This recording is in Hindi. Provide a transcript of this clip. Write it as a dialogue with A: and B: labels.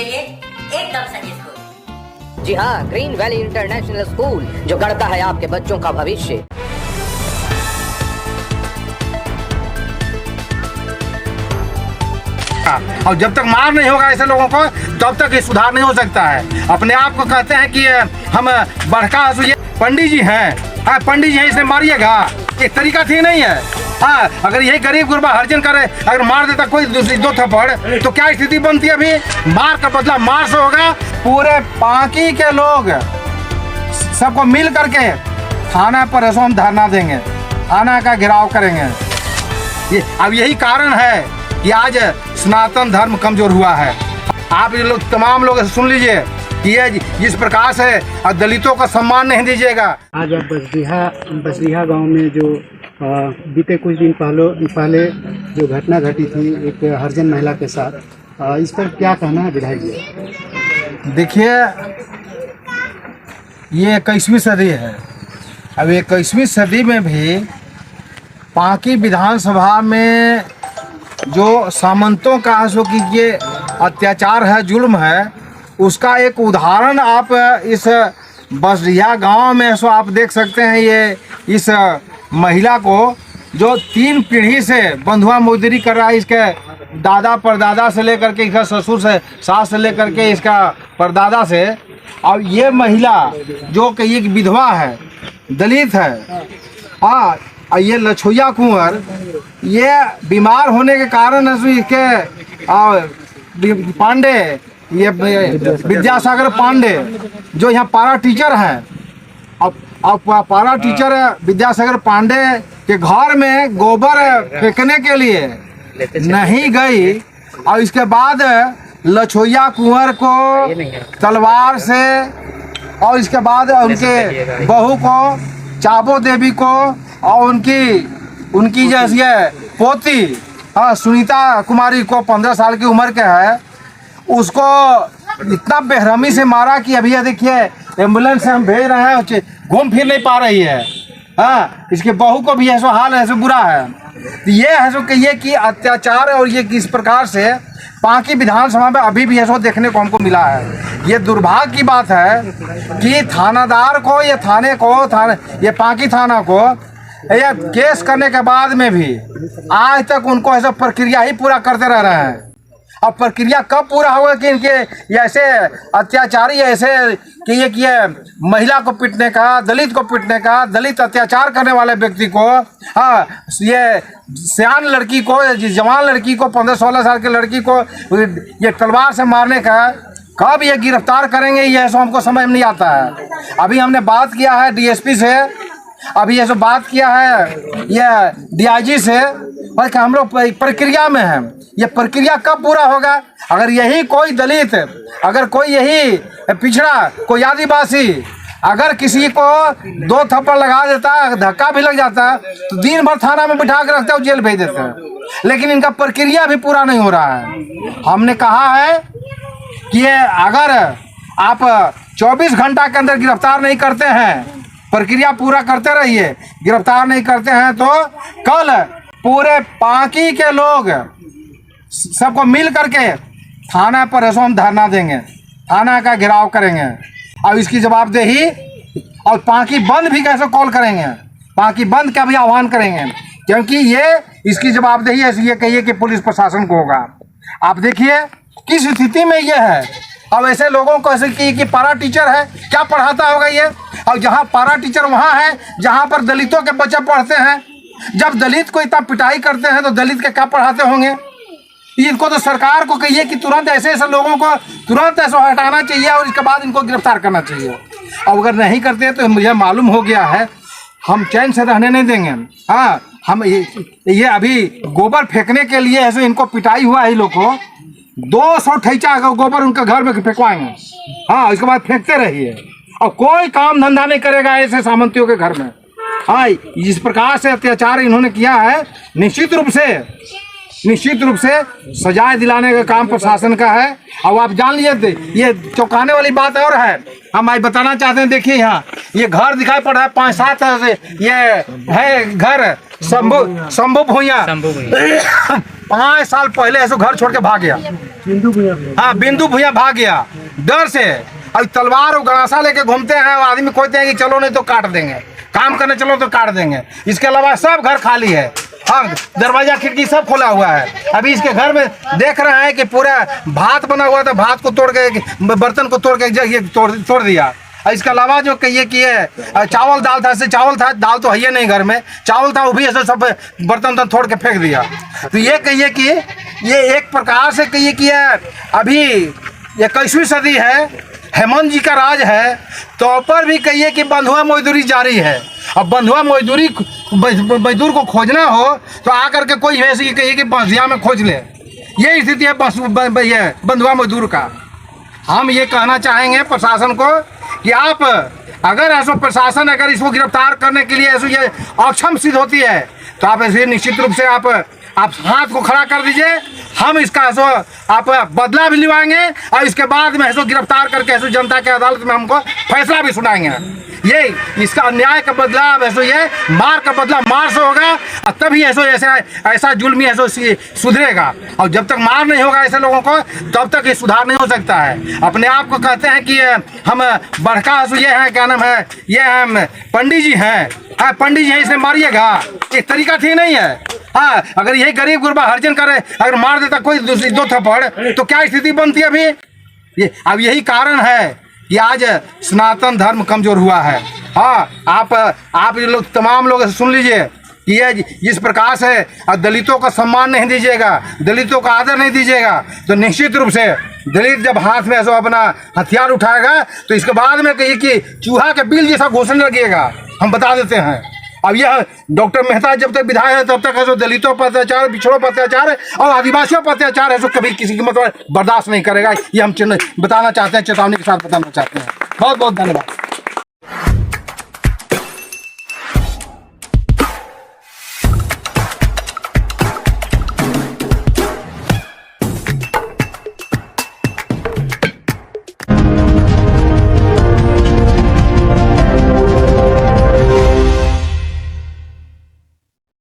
A: लिए एकदम सही स्कूल।
B: जी हाँ, ग्रीन वैली इंटरनेशनल स्कूल जो गढ़ता है आपके बच्चों का भविष्य।
C: और जब तक मार नहीं होगा ऐसे लोगों को तब तक ये सुधार नहीं हो सकता है। अपने आप को कहते हैं कि हम बड़का पंडित जी हैं, पंडित जी हैं, इसे मारिएगा, एक तरीका ठीक नहीं है। हाँ, अगर यही गरीब गुरबा हर्जन करे, अगर मार देता कोई दूसरी दो थप्पड़ तो क्या स्थिति बनती है। अभी मार का बदला मार से होगा। पूरे पांकी के लोग सबको मिल करके थाना पर ऐसा हम धरना देंगे, थाना का घेराव करेंगे। अब यही कारण है कि आज सनातन धर्म कमजोर हुआ है। आप ये लोग तमाम लोग सुन लीजिए कि ये जिस प्रकार से दलितों का सम्मान नहीं दीजिएगा।
D: आज आप बसरिहा गांव में जो बीते कुछ दिन पहले जो घटना घटी थी एक हरिजन महिला के साथ, इस पर क्या कहना है विधायक जी?
C: देखिए, ये 21वीं सदी है। अब 21वीं सदी में भी पांकी विधानसभा में जो सामंतों का जो कि ये अत्याचार है, जुल्म है, उसका एक उदाहरण आप इस बसरिहा गांव में सो आप देख सकते हैं। ये इस महिला को जो 3 पीढ़ी से बंधुआ मजदूरी कर रहा है, इसके दादा परदादा से लेकर के, इसका ससुर से, सास से लेकर के, इसका परदादा से। और ये महिला जो कि एक विधवा है, दलित है, हाँ, ये लछोया कुंवर, ये बीमार होने के कारण इसके पांडे, ये विद्यासागर पांडे जो यहाँ पारा टीचर हैं, अब पारा टीचर विद्यासागर पांडे के घर में गोबर फेंकने के लिए नहीं गई। और इसके बाद लछोया कुंवर को तलवार से, और इसके बाद उनके बहू को, चाबो देवी को, और उनकी जैसी पोती, हाँ, सुनीता कुमारी को 15 साल की उम्र के है, उसको इतना बेरहमी से मारा कि अभी देखिए एम्बुलेंस से हम भेज रहे हैं, घूम फिर नहीं पा रही है। हाँ, इसके बहू को भी ऐसा हाल ऐसे बुरा है। तो ये है जो कि ये कि अत्याचार और ये किस प्रकार से पांकी विधानसभा में अभी भी ऐसा देखने को हमको मिला है। ये दुर्भाग्य की बात है कि थानादार को, ये थाने को, ये पांकी थाना को ये केस करने के बाद में भी आज तक उनको ऐसा प्रक्रिया ही पूरा करते रह रहे हैं। अब प्रक्रिया कब पूरा होगा कि इनके ऐसे अत्याचारी, ऐसे कि ये महिला को पीटने का, दलित को पीटने का, दलित अत्याचार करने वाले व्यक्ति को, हाँ, ये सियान लड़की को, जवान लड़की को, 15-16 साल की लड़की को ये तलवार से मारने का कब ये गिरफ्तार करेंगे, ये ऐसा हमको समझ में नहीं आता है। अभी हमने बात किया है डीएसपी से, अभी ये जो बात किया है ये डीआईजी से, और हम लोग प्रक्रिया में हैं। ये प्रक्रिया कब पूरा होगा? अगर यही कोई दलित, अगर कोई यही पिछड़ा, कोई आदिवासी अगर किसी को 2 थप्पड़ लगा देता, धक्का भी लग जाता, तो दिन भर थाना में बिठा के रखते हैं, जेल भेज देते हैं। लेकिन इनका प्रक्रिया भी पूरा नहीं हो रहा है। हमने कहा है कि ये अगर आप 24 घंटा के अंदर गिरफ्तार नहीं करते हैं, प्रक्रिया पूरा करते रहिए, गिरफ्तार नहीं करते हैं तो कल पूरे पांकी के लोग सबको मिल करके थाना पर ऐसा हम धरना देंगे, थाना का घेराव करेंगे और इसकी जवाबदेही, और पांकी बंद भी कैसे कॉल करेंगे, पांकी बंद का भी आह्वान करेंगे, क्योंकि ये इसकी जवाबदेही ऐसी ये कहिए कि पुलिस प्रशासन को होगा। आप देखिए किस स्थिति में ये है। अब ऐसे लोगों को ऐसे कि पारा टीचर है, क्या पढ़ाता होगा ये? और जहाँ पारा टीचर वहाँ है जहाँ पर दलितों के बच्चे पढ़ते हैं। जब दलित को इतना पिटाई करते हैं तो दलित के क्या पढ़ाते होंगे? इनको तो सरकार को कहिए कि तुरंत ऐसे लोगों को तुरंत ऐसा हटाना चाहिए और इसके बाद इनको गिरफ्तार करना चाहिए। और अगर नहीं करते तो मुझे मालूम हो गया है हम चैन से रहने नहीं देंगे। हाँ, हम ये अभी गोबर फेंकने के लिए ऐसे इनको पिटाई हुआ है, लोग को 200 ठेचा गोबर उनके घर में फेंकवाएंगे। हाँ, इसके बाद फेंकते रहिए और कोई काम धंधा नहीं करेगा ऐसे सामंतियों के घर में। हाँ, जिस प्रकार से अत्याचार इन्होंने किया है, निश्चित रूप से सजाए दिलाने का काम प्रशासन का है। और आप जान लीजिए, ये चौंकाने वाली बात और है, हम आज बताना चाहते हैं। देखिए यहाँ ये घर दिखाई पड़ रहा है 5-7 से, ये है घर शंभू भूया 5 साल पहले ऐसे घर छोड़ के भाग गया।
D: बिंदु भैया
C: हाँ, बिंदु भैया भाग गया डर से। अब तलवार और गणासा लेके घूमते हैं, आदमी खोजते हैं कि चलो नहीं तो काट देंगे, काम करने चलो तो काट देंगे। इसके अलावा सब घर खाली है, हाँ, दरवाजा खिड़की सब खोला हुआ है। अभी इसके घर में देख रहे हैं कि पूरा भात बना हुआ था, भात को तोड़ के, बर्तन को तोड़ के ये तोड़ दिया। और इसके अलावा जो कहिए कि ये चावल दाल था, ऐसे चावल था, दाल तो है ही नहीं घर में, चावल था वो भी ऐसे सब बर्तन तोड़ के फेंक दिया। तो ये कहिए कि ये एक प्रकार से कहिए कि अभी 21वीं सदी है, हेमंत जी का राज है, तो पर भी कहिए कि बंधुआ मजदूरी जारी है। अब बंधुआ मजदूर को खोजना हो तो आकर के कोई ऐसी कहिए कि बंसिया में खोज ले, ये स्थिति है बंधुआ मजदूर का। हम ये कहना चाहेंगे प्रशासन को कि आप अगर ऐसा प्रशासन अगर इसको गिरफ्तार करने के लिए ऐसे ये अक्षम सिद्ध होती है तो आप ऐसे निश्चित रूप से आप हाथ को खड़ा कर दीजिए। हम इसका ऐसो आप बदला भी लिवाएंगे और इसके बाद में ऐसो गिरफ्तार करके ऐसो जनता के अदालत में हमको फैसला भी सुनाएंगे। ये इसका अन्याय का बदला ऐसो ये मार का बदला मार से होगा और तभी ऐसा जुल्मी ऐसो सुधरेगा। और जब तक मार नहीं होगा ऐसे लोगों को तब तक ये सुधार नहीं हो सकता है। अपने आप को कहते हैं कि हम बड़का ये है, क्या नाम है, ये हम पंडित जी हैं, पंडित जी हैं, इसे मारिएगा, एक तरीका ठीक नहीं है। हाँ, अगर यही गरीब गुरबा हर्जन करे, अगर मार देता कोई 2 थप्पड़ तो क्या स्थिति बनती है अभी। अब यही कारण है कि आज सनातन धर्म कमजोर हुआ है। हाँ, आप ये लोग तमाम लोग सुन लीजिए कि ये जिस प्रकार से दलितों का सम्मान नहीं दीजिएगा, दलितों का आदर नहीं दीजिएगा, तो निश्चित रूप से दलित जब हाथ में ऐसा अपना हथियार उठाएगा तो इसके बाद में कहिए कि चूहा के बिल जैसा घोषण लगेगा, हम बता देते हैं। अब यह डॉक्टर मेहता जब तक विधायक है तब तक है जो दलितों पर अत्याचार, पिछड़ों पर अत्याचार और आदिवासियों पर अत्याचार है जो कभी किसी की मतलब बर्दाश्त नहीं करेगा। ये हम बताना चाहते हैं, चेतावनी के साथ बताना चाहते हैं। बहुत बहुत धन्यवाद।